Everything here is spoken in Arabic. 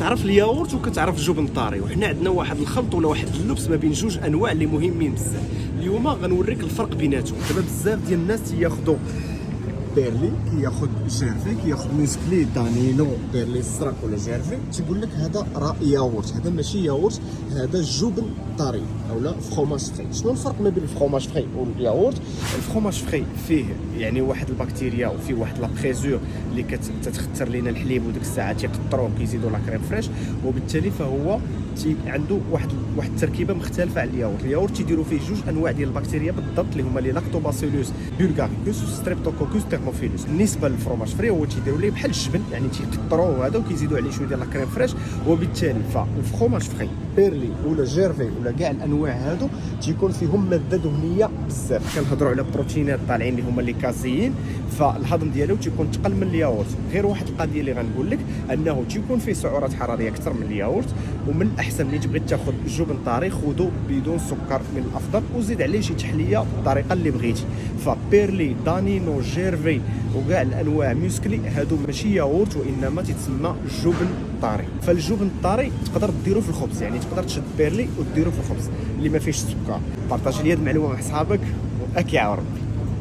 كتعرف الياغورت وكتعرف الجبن الطاري، وحنا عندنا واحد الخلط ولا واحد اللبس ما بين جوج انواع اللي مهمين بزاف. اليوم غنوريك الفرق بيناتهم. دابا بزاف ديال الناس تياخذوا بيرلي، كياخذ جيرفي، كياخذ ميسكلي، دانينو، بيرلي الزرق ولا جيرفي، تيقول لك هذا راه ياغورت. هذا ماشي ياغورت، هذا جبن طري اولا فخوماج فري. شنو الفرق ما بين الفخوماج فري والياغورت؟ الفخوماج فري فيه يعني واحد البكتيريا وفيه واحد لا بريزور اللي كتختر لينا الحليب، وديك الساعه تيقطروه وكيزيدوا لا كريم فريش، وبالتالي فهو عنده واحد التركيبه مختلفه على الياغورت. الياغورت تيديروا فيه جوج انواع ديال البكتيريا بالضبط اللي هما لي لاكتوباسيلوس بولغاريكوس وستريبتوكوكوس تيرموفيلوس. بالنسبه للفرomاج فري هو تيديروا ليه بحال الجبن، يعني تيقطروه هذا وكيزيدوا عليه شويه ديال لا كريم فريش، وبالتالي فالفرomاج فري بيرلي ولا جيرفي ولا كاع الانواع هادو تيكون فيهم ماده دهنيه بزاف. كنهضروا على بروتينات طالعين اللي هما لي كازيين، فالهضم ديالو تيكون تقل من الياغورت. غير واحد القضيه اللي غنقول لك انه تيكون فيه سعرات حراريه اكثر من الياغورت، ومن الاحسن ملي تبغي تاخذ جبن طاري خذو بدون سكر من الافضل، وزيد عليه شي تحليه بالطريقه اللي بغيتي. فبيرلي، دانينو، جيرفي وكاع الانواع ميسكلي هادو ماشي ياغورت، وانما تتسمى جبن طاري. فالجبن الطاري تقدر ديرو في الخبز، يعني تقدر تشد بيرلي وديرو في الخبز اللي ما فيهش السكر. بارطاجي لي هاد المعلومه مع صحابك واك يعاون.